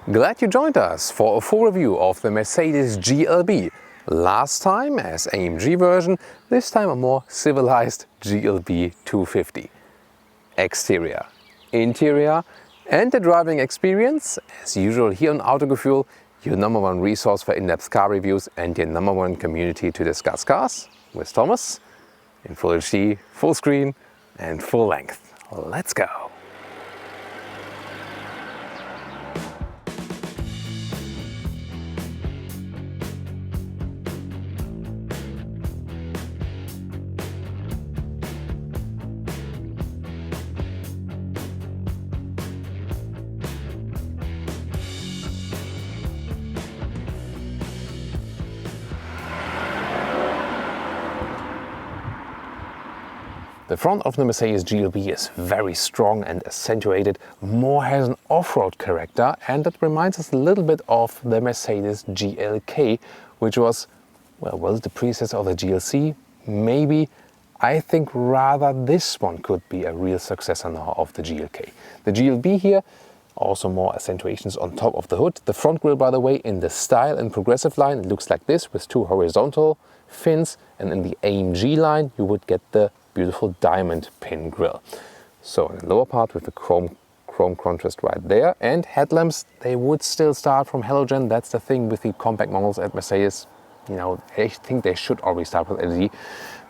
Glad you joined us for a full review of the Mercedes GLB. Last time as AMG version, this time a more civilized GLB 250. Exterior, interior and the driving experience, as usual here on Autogefühl, your #1 resource for in-depth car reviews and your #1 community to discuss cars with Thomas in full HD, full screen and full length. Let's go! The front of the Mercedes GLB is very strong and accentuated, more has an off-road character, and that reminds us a little bit of the Mercedes GLK, which was it the predecessor of the GLC? Maybe. I think rather this one could be a real successor now of the GLK. The GLB here, also more accentuations on top of the hood. The front grille, by the way, in the style and progressive line, it looks like this with two horizontal fins, and in the AMG line you would get the beautiful diamond pin grille. So in the lower part with the chrome contrast right there, and headlamps, they would still start from halogen. That's the thing with the compact models at Mercedes. You know, I think they should always start with LED,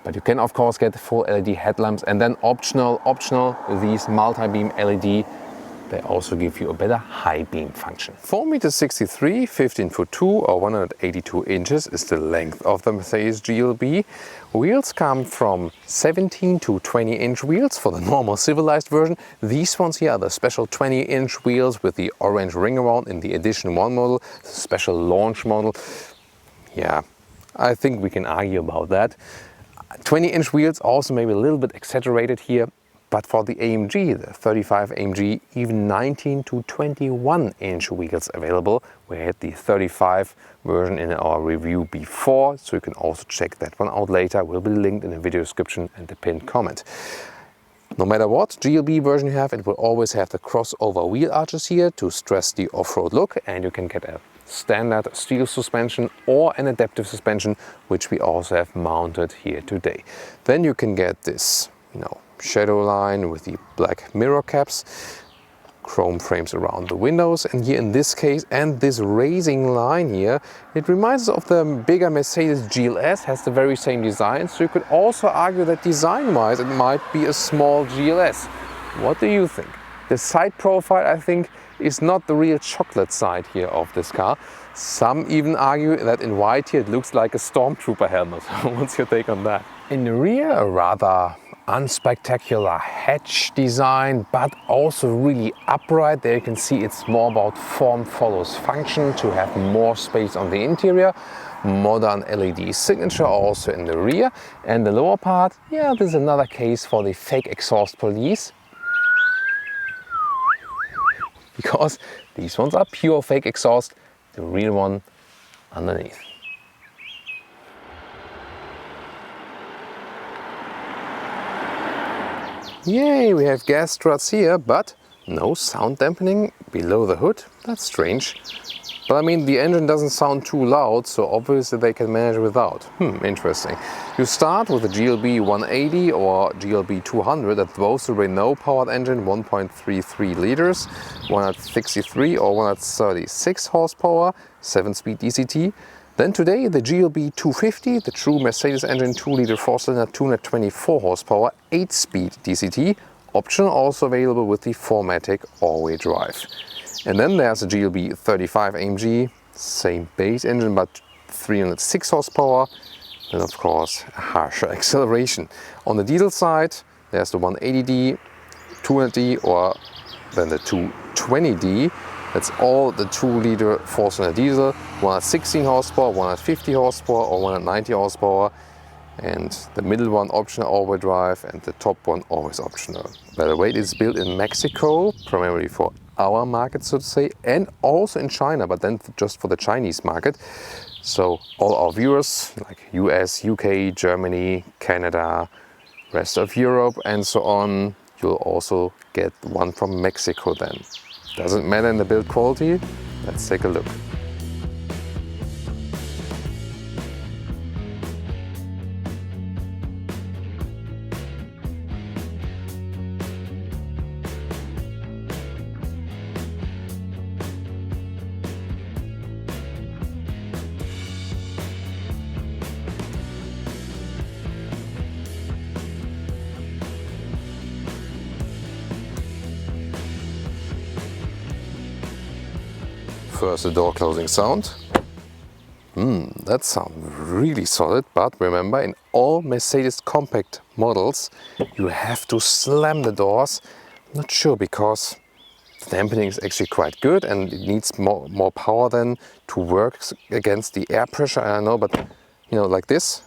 but you can of course get full LED headlamps, and then optional these multi-beam LED. They also give you a better high beam function. 4,63 m, 15'2" or 182 inches is the length of the Mercedes GLB. Wheels come from 17 to 20-inch wheels for the normal civilized version. These ones here are the special 20-inch wheels with the orange ring around in the Edition 1 model, the special launch model. Yeah, I think we can argue about that. 20-inch wheels also maybe a little bit exaggerated here. But for the AMG, the 35 AMG, even 19 to 21-inch wheels available. We had the 35 version in our review before, so you can also check that one out later. Will be linked in the video description and the pinned comment. No matter what GLB version you have, it will always have the crossover wheel arches here to stress the off-road look, and you can get a standard steel suspension or an adaptive suspension, which we also have mounted here today. Then you can get this, shadow line with the black mirror caps, chrome frames around the windows, and here in this case, and this raising line here, it reminds us of the bigger Mercedes GLS, has the very same design, so you could also argue that design-wise it might be a small GLS. What do you think? The side profile, I think, is not the real chocolate side here of this car. Some even argue that in white here it looks like a stormtrooper helmet. What's your take on that? In the rear, a rather unspectacular hatch design, but also really upright. There you can see it's more about form follows function to have more space on the interior. Modern LED signature also in the rear. And the lower part, yeah, this is another case for the fake exhaust police, because these ones are pure fake exhaust, the real one underneath. Yay, we have gas struts here, but no sound dampening below the hood. That's strange. But I mean, the engine doesn't sound too loud, so obviously they can manage without. Interesting. You start with the GLB 180 or GLB 200, that's both the Renault-powered engine, 1.33 liters, 163 or 136 horsepower, 7-speed DCT. Then today, the GLB 250, the true Mercedes engine, 2-liter 4-cylinder, 224 horsepower, 8-speed DCT. Option also available with the 4MATIC all-wheel drive. And then there's the GLB 35 AMG, same base engine, but 306 horsepower. And of course, a harsher acceleration. On the diesel side, there's the 180D, 200D, or then the 220D. That's all the 2-liter 4-cylinder diesel, 116 horsepower, 150 horsepower or 190 horsepower. And the middle one optional all-wheel drive, and the top one always optional. By the way, it's built in Mexico, primarily for our market, so to say, and also in China, but then just for the Chinese market. So all our viewers, like US, UK, Germany, Canada, rest of Europe and so on, you'll also get one from Mexico then. Doesn't matter in the build quality, Let's take a look. First, the door closing sound. That sounds really solid, but remember, in all Mercedes compact models, you have to slam the doors. I'm not sure, because the dampening is actually quite good and it needs more power then to work against the air pressure. I know, but you know, like this,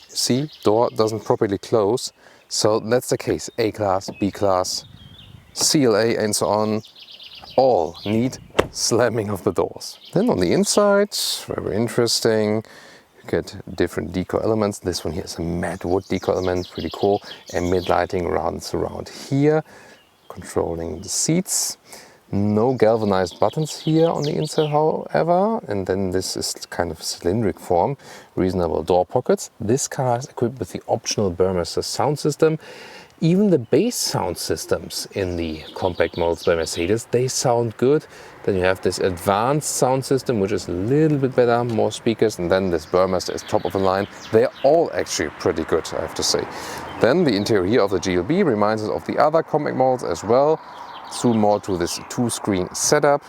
see, door doesn't properly close. So that's the case. A-Class, B-Class, CLA and so on, all need slamming of the doors. Then on the inside, very interesting, you get different deco elements. This one here is a matte wood deco element, pretty cool. Ambient lighting runs around here, controlling the seats. No galvanized buttons here on the inside, however. And then this is kind of cylindric form, reasonable door pockets. This car is equipped with the optional Burmester sound system. Even the bass sound systems in the compact models by Mercedes, they sound good. Then you have this advanced sound system, which is a little bit better, more speakers, and then this Burmester is top of the line. They're all actually pretty good, I have to say. Then the interior here of the GLB reminds us of the other compact models as well. Zoom more to this two-screen setup.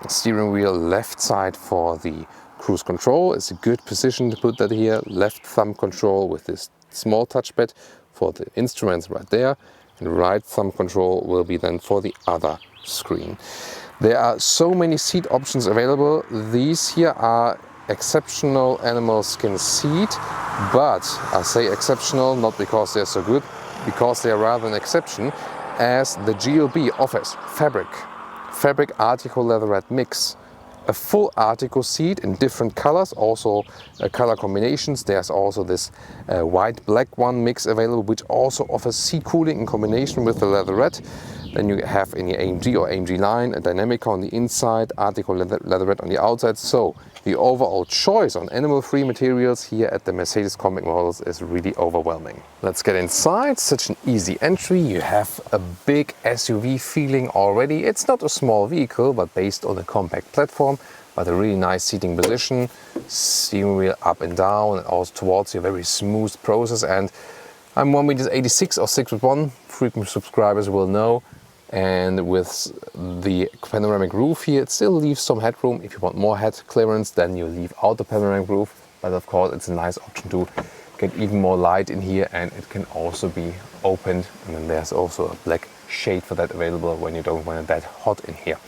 Steering wheel left side for the cruise control. It's a good position to put that here. Left thumb control with this small touchpad for the instruments right there, and right thumb control will be then for the other screen. There are so many seat options available. These here are exceptional animal skin seat, but I say exceptional not because they're so good, because they are rather an exception, as the GLB offers fabric article leatherette mix, a full article seat in different colors, also color combinations. There's also this white black one mix available, which also offers seat cooling in combination with the leatherette. Then you have in the AMG or AMG-line a dynamic on the inside, article leatherette on the outside. So the overall choice on animal-free materials here at the Mercedes compact models is really overwhelming. Let's get inside. Such an easy entry. You have a big SUV feeling already. It's not a small vehicle, but based on a compact platform, but a really nice seating position. Steering wheel up and down, and also towards you, a very smooth process. And I'm 1m86 or 6'1", frequent subscribers will know. And with the panoramic roof here, it still leaves some headroom. If you want more head clearance, then you leave out the panoramic roof. But of course, it's a nice option to get even more light in here, and it can also be opened. And then there's also a black shade for that available when you don't want it that hot in here.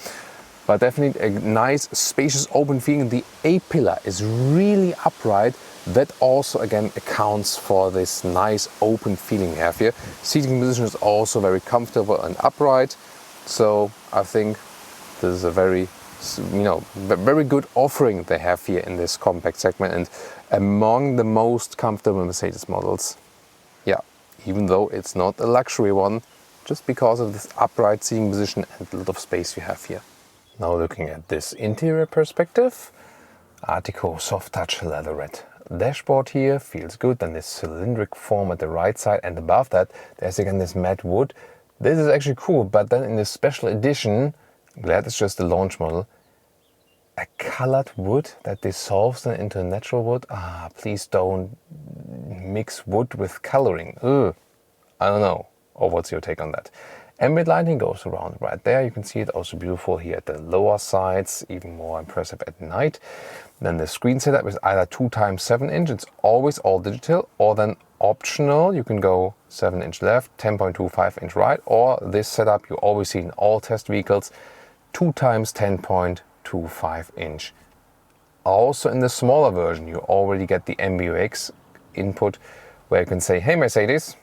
But definitely a nice, spacious, open feeling. The A-pillar is really upright. That also again accounts for this nice open feeling we have here. Seating position is also very comfortable and upright. So I think this is a very, very good offering they have here in this compact segment, and among the most comfortable Mercedes models. Yeah, even though it's not a luxury one, just because of this upright seating position and a lot of space you have here. Now looking at this interior perspective, Artico soft touch leatherette dashboard here feels good. Then this cylindric form at the right side, and above that there's again this matte wood. This is actually cool, but then in this special edition, glad it's just the launch model, a colored wood that dissolves then into natural wood. Please don't mix wood with coloring. I don't know. Or what's your take on that? Ambient lighting goes around right there. You can see it also beautiful here at the lower sides, even more impressive at night. Then the screen setup is either 2x7 inch, it's always all digital, or then optional, you can go 7-inch left, 10.25 inch right, or this setup you always see in all test vehicles, 2x10.25 inch. Also in the smaller version, you already get the MBUX input, where you can say, hey Mercedes,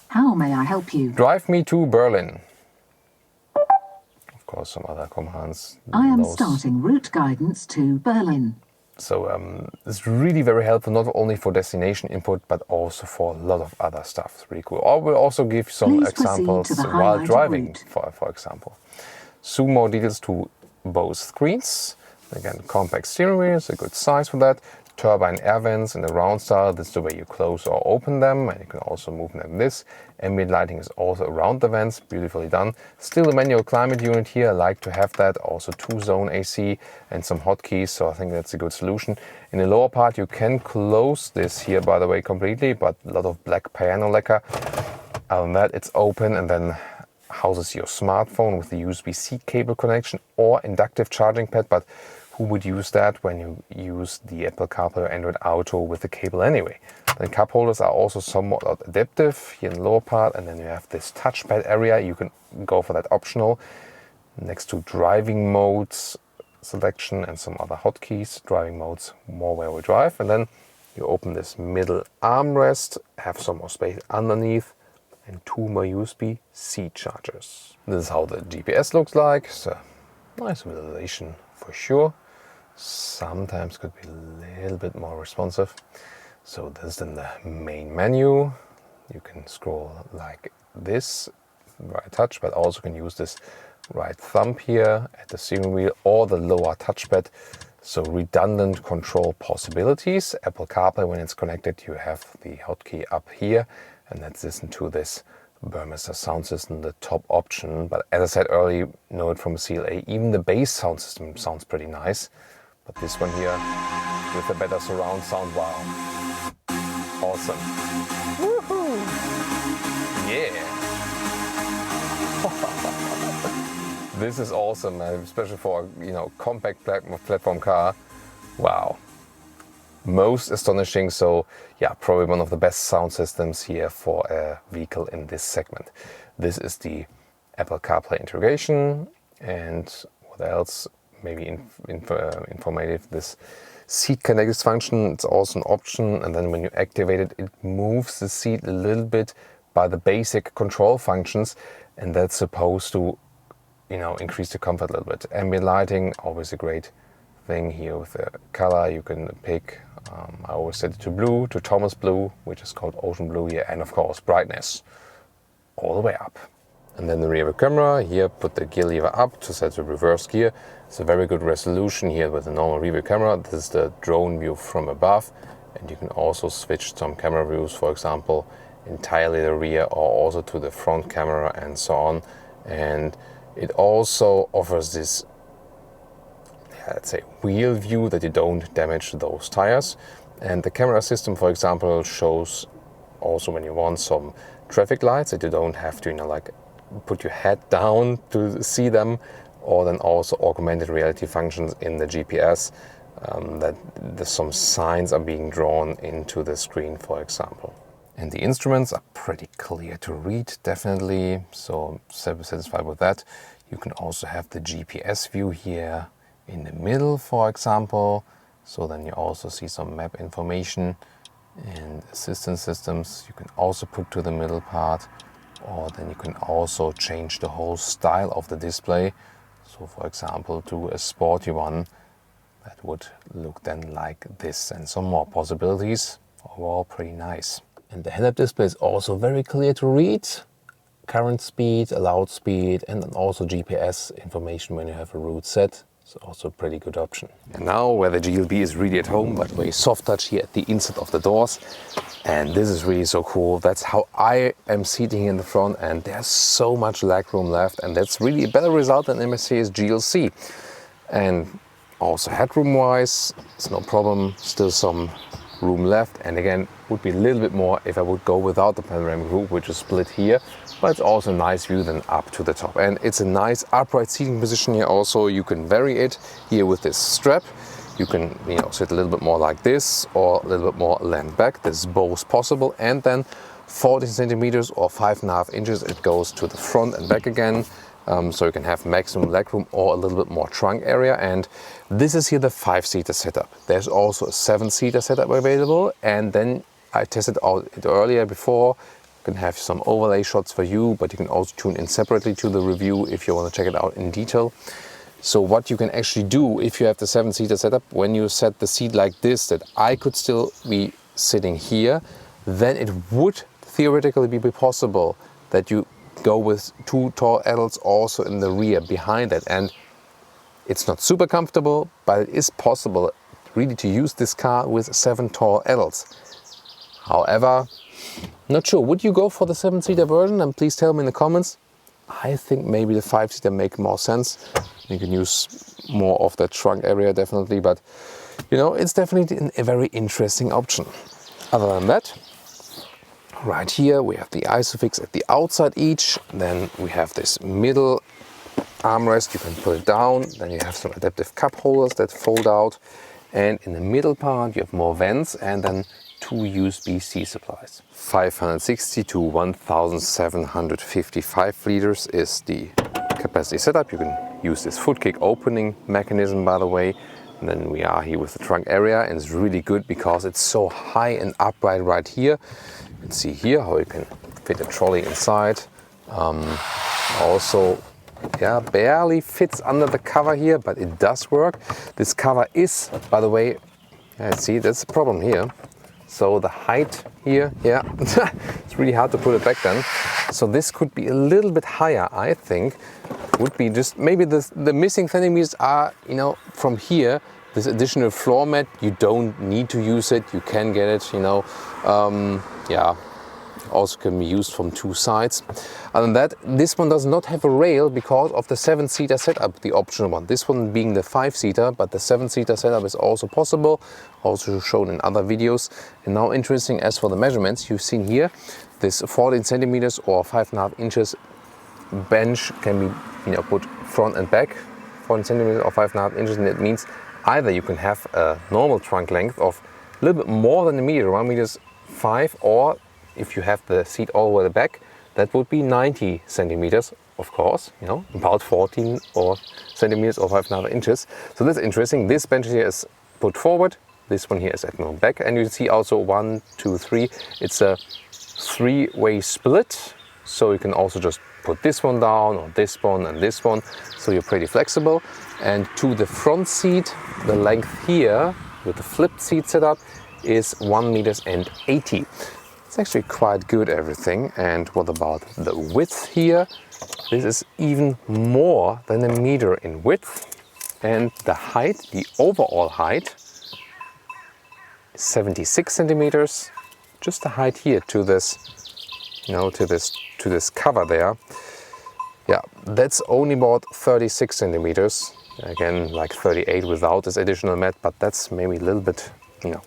how may I help you? Drive me to Berlin. Of course, some other commands. I am starting route guidance to Berlin. So it's really very helpful, not only for destination input, but also for a lot of other stuff. It's really cool. Or we'll also give some examples while driving, for example. zoom more details to both screens. Again, compact steering wheel is a good size for that. Turbine air vents in the round style, this is the way you close or open them, and you can also move them like this. Ambient lighting is also around the vents, beautifully done. Still a manual climate unit here, I like to have that. Also 2-zone AC and some hotkeys, so I think that's a good solution. In the lower part you can close this here, by the way, completely, but a lot of black piano lacquer. Other than that, it's open and then houses your smartphone with the USB-C cable connection or inductive charging pad, but who would use that when you use the Apple CarPlay or Android Auto with the cable anyway? The cup holders are also somewhat adaptive here in the lower part, and then you have this touchpad area. You can go for that optional next to driving modes selection and some other hotkeys. Driving modes, more where we drive, and then you open this middle armrest, have some more space underneath, and 2 more USB-C chargers. This is how the GPS looks like. So nice visualization for sure. Sometimes could be a little bit more responsive. So this is then the main menu. You can scroll like this, right touch, but also can use this right thumb here at the steering wheel or the lower touchpad. So redundant control possibilities. Apple CarPlay, when it's connected, you have the hotkey up here, and let's listen to this Burmester sound system, the top option. But as I said earlier, know it from CLA, even the bass sound system sounds pretty nice. But this one here with a better surround sound, wow. Awesome. Woohoo! Yeah! This is awesome, especially for compact platform car. Wow. Most astonishing. So yeah, probably one of the best sound systems here for a vehicle in this segment. This is the Apple CarPlay integration, and what else? Maybe informative. This seat connect function, it's also an option, and then when you activate it, it moves the seat a little bit by the basic control functions, and that's supposed to increase the comfort a little bit. Ambient lighting, always a great thing here with the color. You can pick, I always set it to blue, to Thomas blue, which is called ocean blue here, and of course brightness all the way up. And then the rear view camera, here put the gear lever up to set the reverse gear. It's a very good resolution here with the normal rear view camera. This is the drone view from above, and you can also switch some camera views, for example, entirely the rear or also to the front camera and so on. And it also offers this, let's say, wheel view that you don't damage those tires. And the camera system, for example, shows also when you want some traffic lights that you don't have to like put your head down to see them, or then also augmented reality functions in the GPS, that some signs are being drawn into the screen, for example. And the instruments are pretty clear to read, definitely, so satisfied with that. You can also have the GPS view here in the middle, for example, so then you also see some map information, and assistance systems you can also put to the middle part, or then you can also change the whole style of the display. So for example, to a sporty one that would look then like this, and some more possibilities. Overall pretty nice. And the head-up display is also very clear to read. Current speed, allowed speed, and then also GPS information when you have a route set. So also a pretty good option. And now where the GLB is really at home, but very soft touch here at the inside of the doors. And this is really so cool. That's how I am seating in the front, and there's so much leg room left, and that's really a better result than Mercedes GLC. And also headroom wise, it's no problem, still some room left, and again would be a little bit more if I would go without the panoramic roof, which is split here, but it's also a nice view then up to the top. And it's a nice upright seating position here. Also you can vary it here with this strap. You can sit a little bit more like this or a little bit more land back. This is both possible. And then 14 centimeters or 5.5 inches, it goes to the front and back again. So you can have maximum legroom or a little bit more trunk area. And this is here the 5-seater setup. There's also a 7-seater setup available. And then I tested out it earlier before. You can have some overlay shots for you, but you can also tune in separately to the review if you want to check it out in detail. So what you can actually do if you have the 7-seater setup, when you set the seat like this, that I could still be sitting here, then it would theoretically be possible that you go with 2 tall adults also in the rear behind it. And it's not super comfortable, but it is possible really to use this car with 7 tall adults. However, not sure, would you go for the 7-seater version? And please tell me in the comments. I think maybe the 5-seater make more sense. You can use more of that trunk area definitely, but you know, it's definitely a very interesting option. Other than that, right here we have the ISOFIX at the outside each, then we have this middle armrest, you can put it down, then you have some adaptive cup holders that fold out, and in the middle part you have more vents and then 2 USB-C supplies. 560 to 1755 liters is the capacity setup. You can use this foot kick opening mechanism, by the way. And then we are here with the trunk area, and it's really good because it's so high and upright right here. You can see here how you can fit a trolley inside. Also, yeah, barely fits under the cover here, but it does work. This cover is, by the way, see, that's the problem here. So the height here, yeah, it's really hard to put it back then. So this could be a little bit higher, I think. Would be just maybe the missing centimeters are, you know, from here. This additional floor mat, you don't need to use it. You can get it, you know. Yeah, also can be used from 2 sides. Other than that, this one does not have a rail because of the 7-seater setup, the optional one. This one being the 5-seater, but the 7-seater setup is also possible, also shown in other videos. And now interesting, as for the measurements, you've seen here, this 14 centimeters or 5.5 inches bench can be, you know, put front and back, 14 centimeters or 5.5 inches, and it means either you can have a normal trunk length of a little bit more than a meter, 1.5 meters, or if you have the seat all the way back, that would be 90 centimeters, of course, you know, about 14 or centimeters or 5.5 inches. So that's interesting. This bench here is put forward. This one here is at the back. And you see also 1, 2, 3. It's a 3-way split. So you can also just put this one down or this one and this one. So you're pretty flexible. And to the front seat, the length here with the flipped seat setup is 1.80 meters. It's actually quite good, everything. And what about the width here? This is even more than a meter in width. And the height, the overall height, is 76 centimeters. Just the height here to this, you know, to this cover there. Yeah, that's only about 36 centimeters. Again, like 38 without this additional mat, but that's maybe a little bit, you know,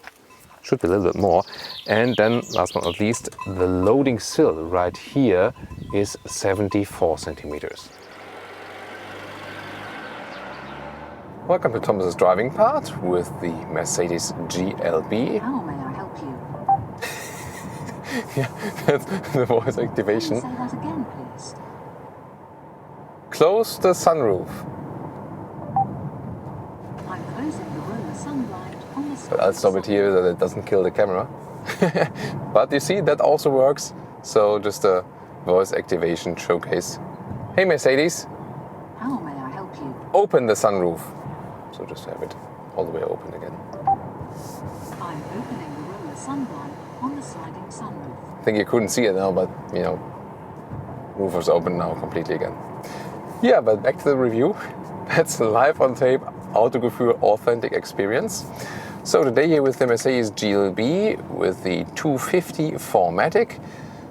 should be a little bit more. And then last but not least, the loading sill right here is 74 centimeters. Welcome to Thomas's driving part with the Mercedes GLB. How may I help you? Yeah, that's the voice activation. Say that again, please. Close the sunroof. I'm closing the roller sun blind on the But I'll stop it here so that it doesn't kill the camera. But you see, that also works. So just a voice activation showcase. Hey Mercedes, How may I help you? open the sunroof. So just have it all the way open again. I'm opening the roller sun blind on the sliding sunroof. I think you couldn't see it now, but you know, roof is open now completely again. Yeah, but back to the review. That's live on tape, Autogefühl authentic experience. So today here with the Mercedes GLB with the 250 4MATIC.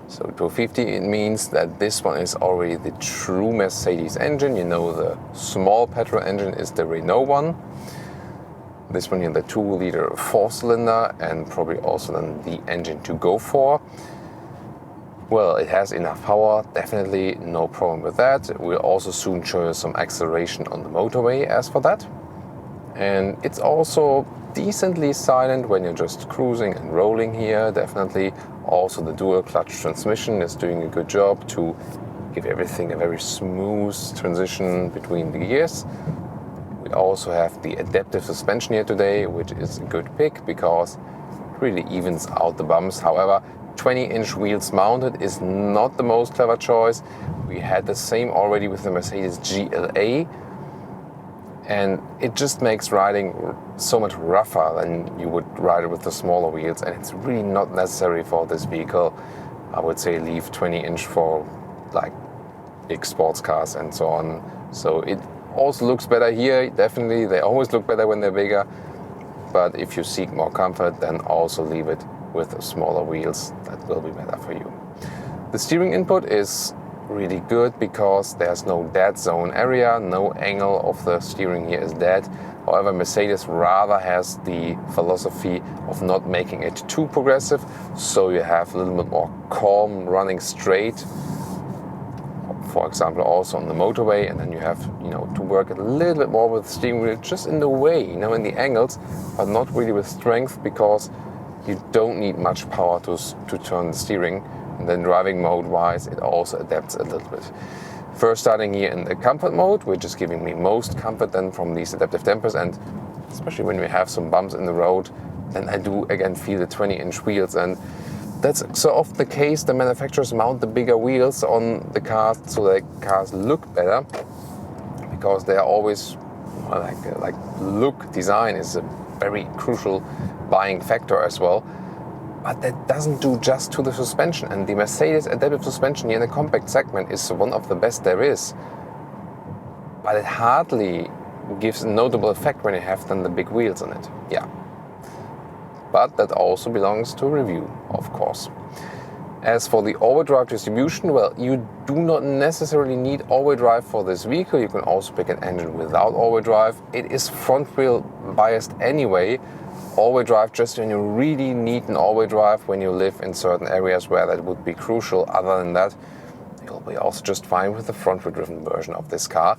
So 250, it means that this one is already the true Mercedes engine. You know, the small petrol engine is the Renault one. This one here, the 2-liter 4-cylinder, and probably also then the engine to go for. Well, it has enough power, definitely no problem with that. We'll also soon show you some acceleration on the motorway as for that. And it's also decently silent when you're just cruising and rolling here, definitely. Also the dual clutch transmission is doing a good job to give everything a very smooth transition between the gears. We also have the adaptive suspension here today, which is a good pick because it really evens out the bumps. However, 20-inch wheels mounted is not the most clever choice. We had the same already with the Mercedes GLA, and it just makes riding so much rougher than you would ride it with the smaller wheels, and it's really not necessary for this vehicle. I would say leave 20-inch for like big sports cars and so on. So it also looks better here, definitely. They always look better when they're bigger. But if you seek more comfort, then also leave it with smaller wheels. That will be better for you. The steering input is really good because there's no dead zone area. No angle of the steering here is dead. However, Mercedes rather has the philosophy of not making it too progressive. So you have a little bit more calm running straight. For example, also on the motorway, and then you have, to work a little bit more with the steering wheel, just in the way, in the angles, but not really with strength, because you don't need much power to turn the steering. And then driving mode wise, it also adapts a little bit. First starting here in the comfort mode, which is giving me most comfort then from these adaptive dampers, and especially when we have some bumps in the road, then I do again feel the 20-inch wheels. And that's so often the case. The manufacturers mount the bigger wheels on the cars so the cars look better, because they are always like look, design is a very crucial buying factor as well. But that doesn't do just to the suspension, and the Mercedes adaptive suspension here in the compact segment is one of the best there is. But it hardly gives a notable effect when you have then the big wheels on it. Yeah. But that also belongs to review, of course. As for the all-wheel drive distribution, well, you do not necessarily need all-wheel drive for this vehicle. You can also pick an engine without all-wheel drive. It is front-wheel biased anyway. All-wheel drive just when you really need an all-wheel drive when you live in certain areas where that would be crucial. Other than that, you'll be also just fine with the front-wheel driven version of this car.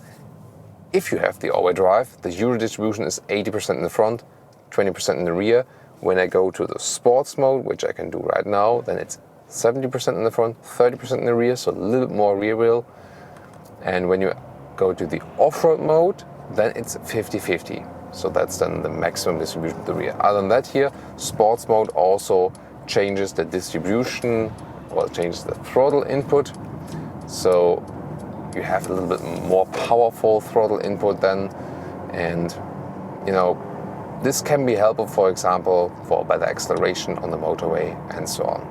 If you have the all-wheel drive, the Euro distribution is 80% in the front, 20% in the rear. When I go to the sports mode, which I can do right now, then it's 70% in the front, 30% in the rear, so a little bit more rear wheel. And when you go to the off-road mode, then it's 50-50. So that's then the maximum distribution to the rear. Other than that here, sports mode also changes the distribution, well, changes the throttle input. So you have a little bit more powerful throttle input then. And, this can be helpful, for example, for better acceleration on the motorway and so on.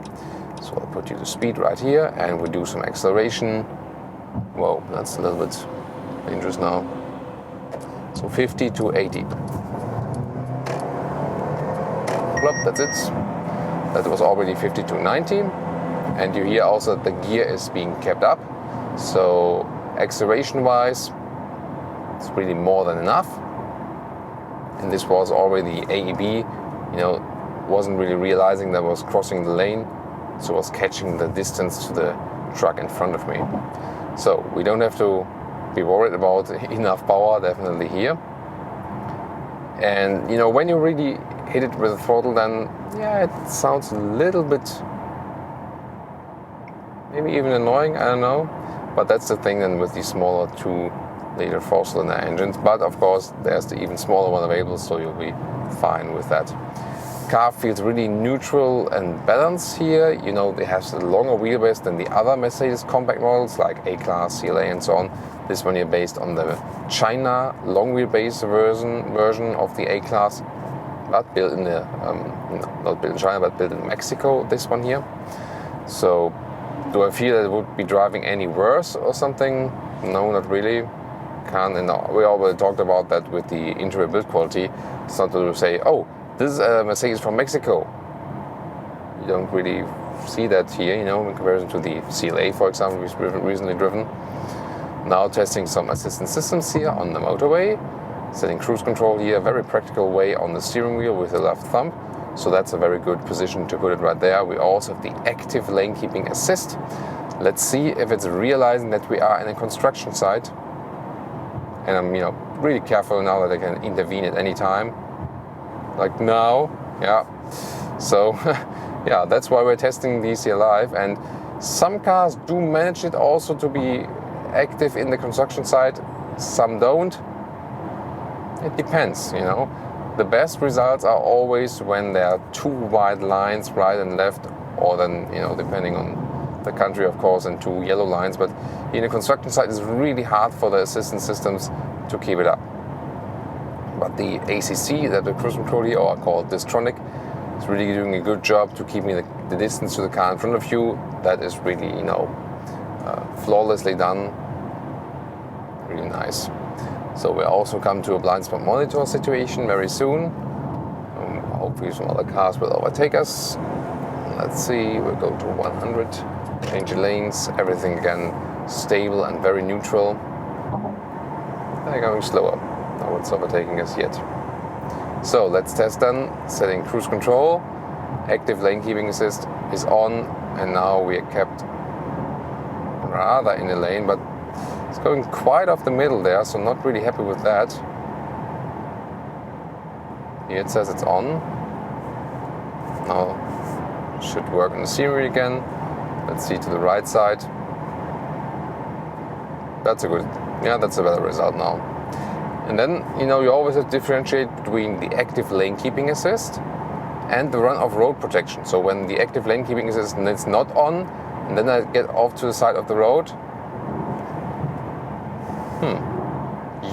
So I'll put you to speed right here and we do some acceleration. Whoa, that's a little bit dangerous now. So 50 to 80. Plop, that's it. That was already 50 to 90. And you hear also that the gear is being kept up. So acceleration wise, it's really more than enough. And this was already AEB, wasn't really realizing that I was crossing the lane, so was catching the distance to the truck in front of me. So we don't have to be worried about enough power, definitely here. And when you really hit it with the throttle, then it sounds a little bit, maybe even annoying, I don't know. But that's the thing then with these smaller 2-liter 4-cylinder engines. But of course, there's the even smaller one available, so you'll be fine with that. Car feels really neutral and balanced here. It has a longer wheelbase than the other Mercedes compact models like A-Class, CLA and so on. This one here based on the China long wheelbase version of the A-Class, but built in the, not built in China, but built in Mexico, this one here. So do I feel that it would be driving any worse or something? No, not really. We already talked about that with the interior build quality. It's not to say, oh, this is a Mercedes from Mexico. You don't really see that here, in comparison to the CLA, for example, we've recently driven. Now testing some assistance systems here on the motorway. Setting cruise control here, very practical way on the steering wheel with the left thumb. So that's a very good position to put it right there. We also have the active lane keeping assist. Let's see if it's realizing that we are in a construction site. And I'm, really careful now that I can intervene at any time. Like now, yeah. So, yeah, that's why we're testing these here live. And some cars do manage it also to be active in the construction site. Some don't. It depends, The best results are always when there are 2 wide lines, right and left, or then, depending on the country, of course, and 2 yellow lines. But in a construction site, it's really hard for the assistance systems to keep it up. But the ACC, that the cruise control here, or called Distronic, is really doing a good job to keep me the distance to the car in front of you. That is really, flawlessly done. Really nice. So we'll also come to a blind spot monitor situation very soon. Hopefully some other cars will overtake us. Let's see, we'll go to 100, change the lanes, everything again stable and very neutral. They're going slower. No one's overtaking us yet. So let's test then, setting cruise control. Active lane keeping assist is on, and now we are kept rather in the lane, but it's going quite off the middle there, so not really happy with that. Here it says it's on. Now should work on the scenery again. Let's see to the right side. That's a better result now. And then, you know, you always have to differentiate between the active lane keeping assist and the run of road protection. So when the active lane keeping assist is not on, and then I get off to the side of the road,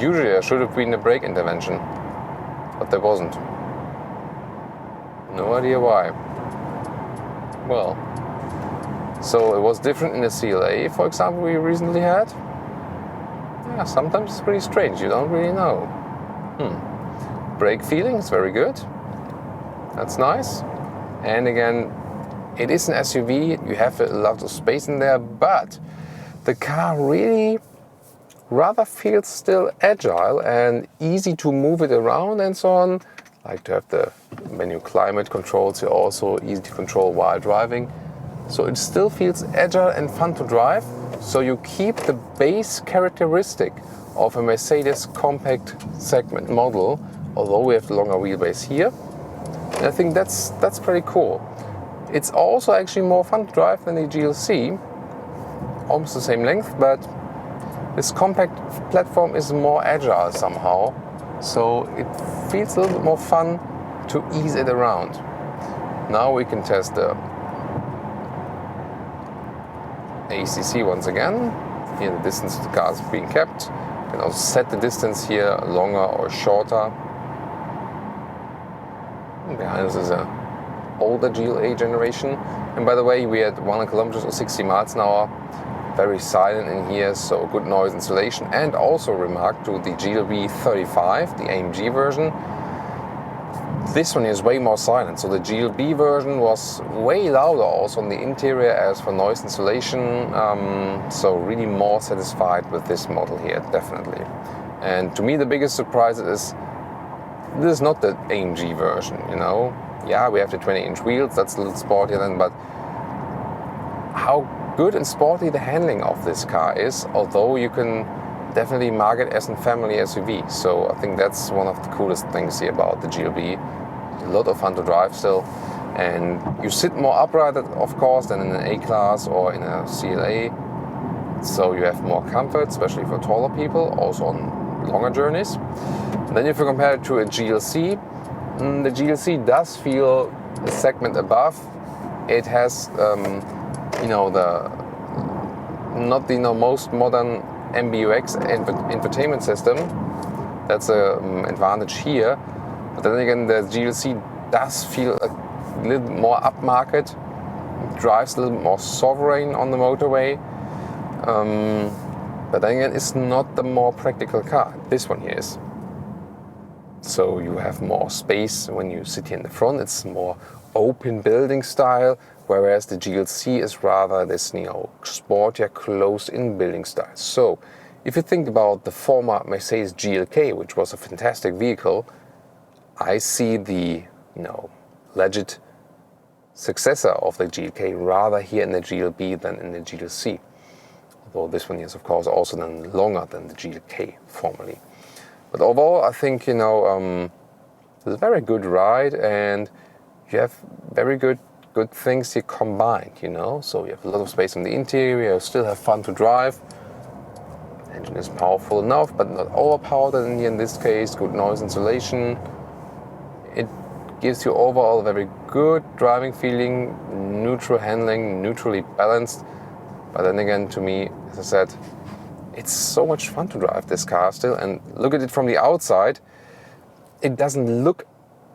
usually there should have been a brake intervention, but there wasn't. No idea why. Well, so it was different in the CLA, for example, we recently had. Yeah, sometimes it's pretty strange, you don't really know. Brake feeling is very good. That's nice. And again, it is an SUV, you have a lot of space in there, but the car really rather feels still agile and easy to move it around and so on. Like to have the menu climate controls here also easy to control while driving. So it still feels agile and fun to drive. So you keep the base characteristic of a Mercedes compact segment model, although we have the longer wheelbase here. And I think that's pretty cool. It's also actually more fun to drive than the GLC, almost the same length, but this compact platform is more agile somehow. So it feels a little bit more fun to ease it around. Now we can test the ACC once again. Here the distance of the car is being kept. You can also set the distance here longer or shorter. And behind us is a older GLA generation. And by the way, we had 100 kilometers or 60 miles an hour. Very silent in here, so good noise insulation. And also remark to the GLB 35, the AMG version. This one is way more silent, so the GLB version was way louder also on the interior as for noise insulation, so really more satisfied with this model here, definitely. And to me the biggest surprise is this is not the AMG version, you know. Yeah, we have the 20-inch wheels, that's a little sportier then, but how good and sporty the handling of this car is, although you can definitely mark it as a family SUV. So I think that's one of the coolest things here about the GLB. A lot of fun to drive still, and you sit more upright, of course, than in an A-Class or in a CLA. So you have more comfort, especially for taller people, also on longer journeys. And then if you compare it to a GLC, the GLC does feel a segment above. It has, you know, not the most modern MBUX infotainment system. That's an advantage here. But then again, the GLC does feel a little more upmarket, drives a little more sovereign on the motorway. But then again, it's not the more practical car. This one here is. So you have more space when you sit here in the front. It's more open building style, whereas the GLC is rather this, you know, sportier, closed-in building style. So if you think about the former Mercedes GLK, which was a fantastic vehicle, I see the, you know, legit successor of the GLK rather here in the GLB than in the GLC. Although this one is, of course, also then longer than the GLK formerly. But overall, I think, you know, it's a very good ride, and you have very good things here combined, you know. So you have a lot of space in the interior, you still have fun to drive. The engine is powerful enough, but not overpowered in this case. Good noise insulation. It gives you overall a very good driving feeling, neutral handling, neutrally balanced. But then again, to me, as I said, it's so much fun to drive this car still. And look at it from the outside, it doesn't look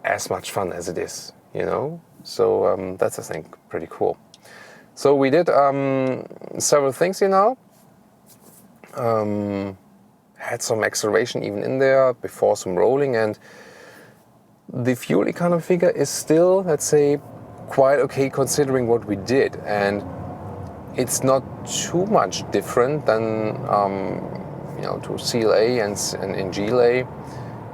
as much fun as it is, you know. So that's, I think, pretty cool. So we did several things here now. Had some acceleration even in there before some rolling, and the fuel economy figure is still, let's say, quite okay considering what we did, and it's not too much different than to CLA and GLA.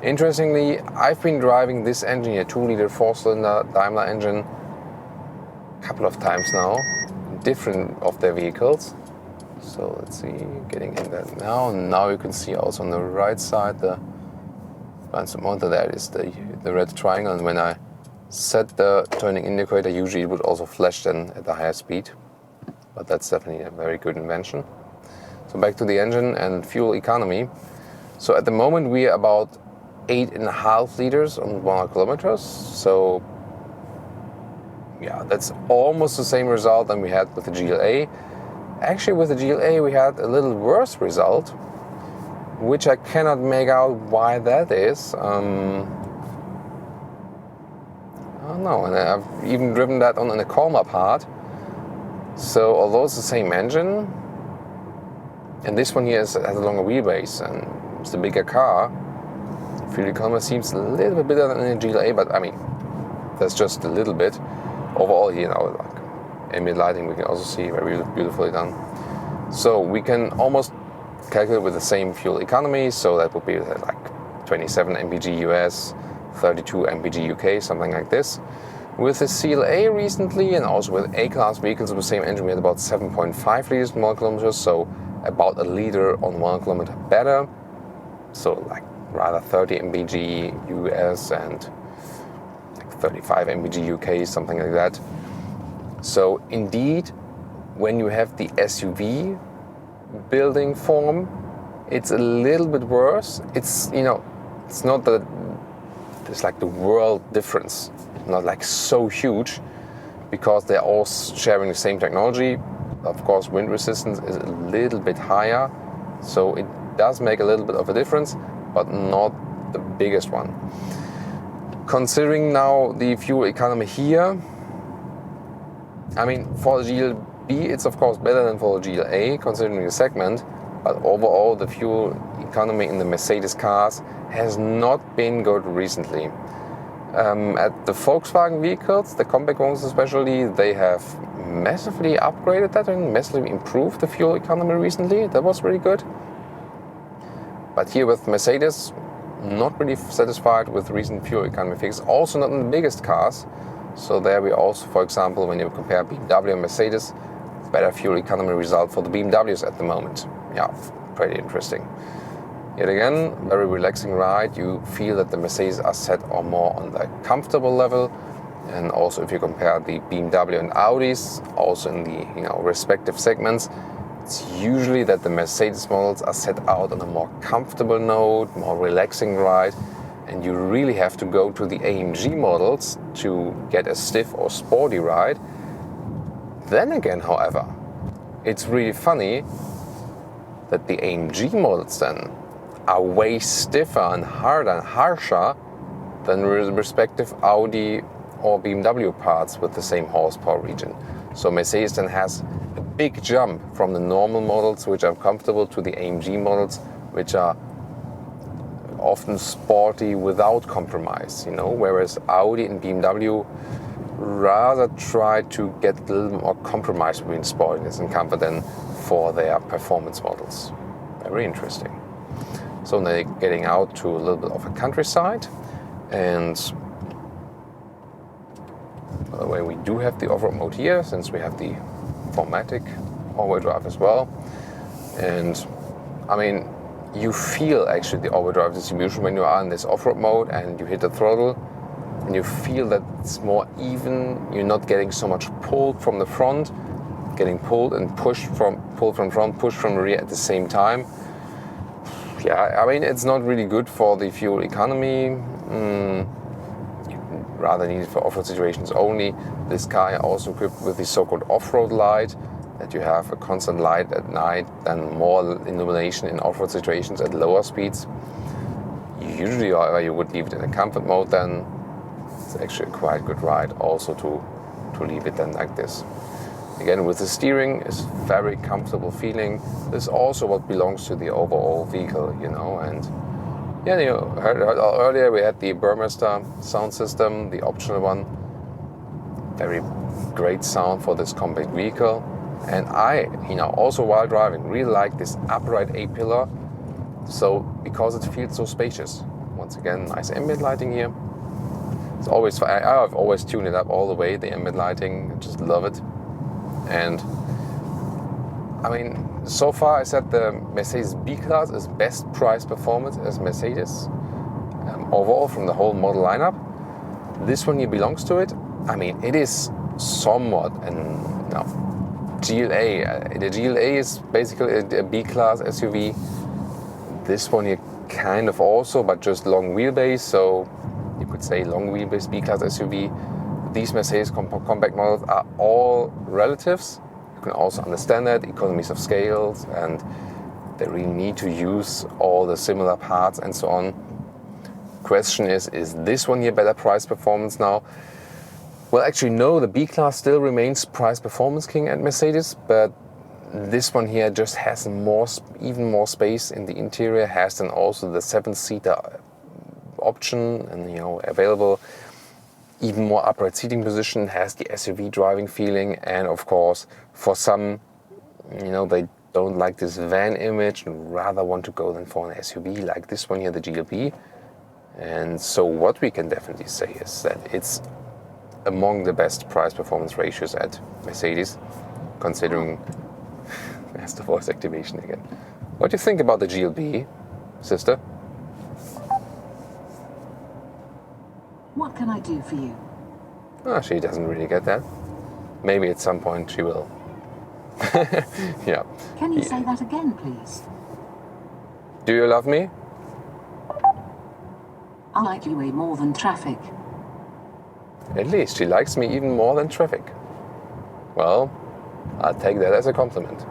Interestingly, I've been driving this engine, a 2-liter 4-cylinder Daimler engine, a couple of times now, different of their vehicles. So let's see, getting in that now. Now you can see also on the right side the monitor there is the red triangle, and when I set the turning indicator, usually it would also flash then at a higher speed. But that's definitely a very good invention. So back to the engine and fuel economy. So at the moment we are about 8.5 liters on 100 kilometers. So yeah, that's almost the same result than we had with the GLA. Actually, with the GLA we had a little worse result, which I cannot make out why that is. I don't know, and I've even driven that on a calmer part. So although it's the same engine, and this one here has a longer wheelbase and it's a bigger car, fuel economy seems a little bit better than in the GLA, but I mean, that's just a little bit. Overall, like ambient lighting we can also see very beautifully done. So we can almost calculate with the same fuel economy, so that would be like 27 mpg US, 32 mpg UK, something like this. With the CLA recently, and also with A-class vehicles with the same engine, we had about 7.5 liters per 1 kilometer, so about a liter on 1 kilometer better. So like rather 30 mpg US and like 35 mpg UK, something like that. So indeed, when you have the SUV building form, it's a little bit worse. It's it's not that it's like the world difference, not like so huge, because they're all sharing the same technology. Of course, wind resistance is a little bit higher, so it does make a little bit of a difference, but not the biggest one. Considering now the fuel economy here, I mean, for the GLB it's of course better than for the GLA considering the segment, but overall the fuel economy in the Mercedes cars has not been good recently. At the Volkswagen vehicles, the compact ones especially, they have massively upgraded that and massively improved the fuel economy recently. That was really good. But here with Mercedes, not really satisfied with recent fuel economy figures. Also not in the biggest cars. So there we also, for example, when you compare BMW and Mercedes, better fuel economy result for the BMWs at the moment. Yeah, pretty interesting. Yet again, very relaxing ride. You feel that the Mercedes are set or more on the comfortable level. And also if you compare the BMW and Audis, also in the respective segments, it's usually that the Mercedes models are set out on a more comfortable note, more relaxing ride. And you really have to go to the AMG models to get a stiff or sporty ride. Then again, however, it's really funny that the AMG models then are way stiffer and harder and harsher than the respective Audi or BMW parts with the same horsepower region. So Mercedes then has a big jump from the normal models, which are comfortable, to the AMG models, which are often sporty without compromise, whereas Audi and BMW rather try to get a little more compromise between sportiness and comfort than for their performance models. Very interesting. So now they're getting out to a little bit of a countryside, and by the way, we do have the off-road mode here, since we have the 4MATIC all-wheel drive as well. And I mean, you feel actually the all-wheel drive distribution when you are in this off-road mode and you hit the throttle, and you feel that it's more even. You're not getting so much pulled from the front, getting pulled and pulled from front, pushed from the rear at the same time. Yeah, I mean, it's not really good for the fuel economy. Rather needed for off-road situations only. This car also equipped with the so-called off-road light, that you have a constant light at night and more illumination in off-road situations at lower speeds. Usually, however, you would leave it in a comfort mode then. It's actually a quite good ride also to leave it then like this. Again, with the steering, it's very comfortable feeling. This is also what belongs to the overall vehicle, you know. And yeah, you heard earlier we had the Burmester sound system, the optional one. Very great sound for this compact vehicle. And I, you know, also while driving, really like this upright A-pillar. So because it feels so spacious. Once again, nice ambient lighting here. It's always, I've always tuned it up all the way, the ambient lighting. I just love it. And I mean, so far I said the Mercedes B-Class is best price performance as Mercedes overall from the whole model lineup. This one here belongs to it. I mean, it is somewhat GLA. The GLA is basically a B-Class SUV. This one here kind of also, but just long wheelbase. So you could say long wheelbase B-Class SUV. These Mercedes compact models are all relatives. You can also understand that, economies of scales, and they really need to use all the similar parts and so on. Question is this one here better price performance now? Well, actually no, the B-Class still remains price performance king at Mercedes, but this one here just has even more space in the interior, has then also the 7-seater option and, you know, available. Even more upright seating position, has the SUV driving feeling, and of course for some, you know, they don't like this van image and rather want to go then for an SUV like this one here, the GLB. And so what we can definitely say is that it's among the best price performance ratios at Mercedes, considering there's the voice activation again. What do you think about the GLB, sister? What can I do for you? Oh, she doesn't really get that. Maybe at some point she will. Yeah. Can you say that again, please? Do you love me? I like you way more than traffic. At least she likes me even more than traffic. Well, I'll take that as a compliment.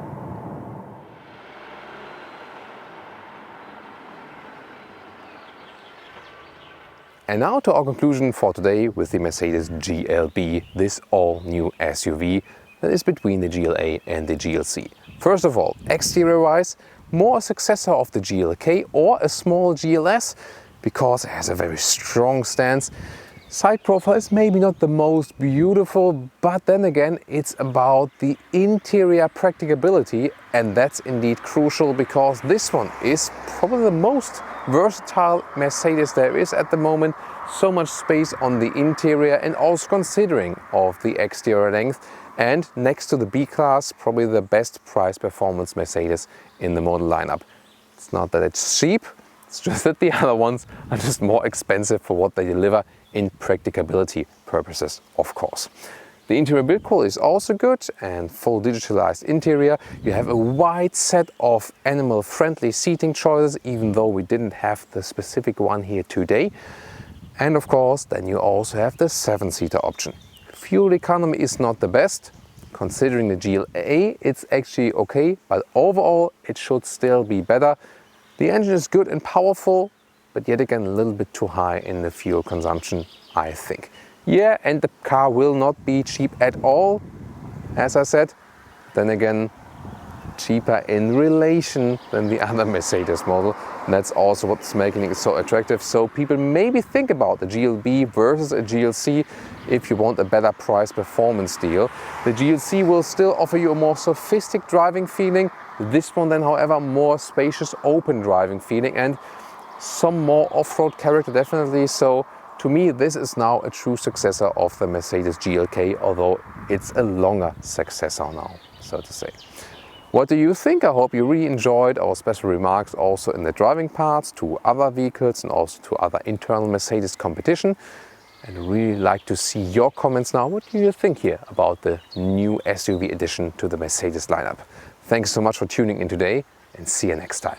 And now to our conclusion for today with the Mercedes GLB, this all-new SUV that is between the GLA and the GLC. First of all, exterior-wise, more a successor of the GLK or a small GLS because it has a very strong stance. Side profile is maybe not the most beautiful, but then again, it's about the interior practicability, and that's indeed crucial because this one is probably the most versatile Mercedes there is at the moment. So much space on the interior and also considering of the exterior length, and next to the B-Class, probably the best price performance Mercedes in the model lineup. It's not that it's cheap, it's just that the other ones are just more expensive for what they deliver in practicability purposes, of course. The interior build quality is also good and full digitalized interior. You have a wide set of animal-friendly seating choices, even though we didn't have the specific one here today. And of course, then you also have the 7-seater option. Fuel economy is not the best. Considering the GLA, it's actually okay, but overall it should still be better. The engine is good and powerful, but yet again a little bit too high in the fuel consumption, I think. Yeah, and the car will not be cheap at all, as I said. Then again, cheaper in relation than the other Mercedes model. And that's also what's making it so attractive. So people maybe think about the GLB versus a GLC if you want a better price performance deal. The GLC will still offer you a more sophisticated driving feeling. This one then, however, more spacious, open driving feeling and some more off-road character definitely. So to me, this is now a true successor of the Mercedes GLK, although it's a longer successor now, so to say. What do you think? I hope you really enjoyed our special remarks also in the driving parts to other vehicles and also to other internal Mercedes competition. And I really like to see your comments now. What do you think here about the new SUV addition to the Mercedes lineup? Thanks so much for tuning in today and see you next time.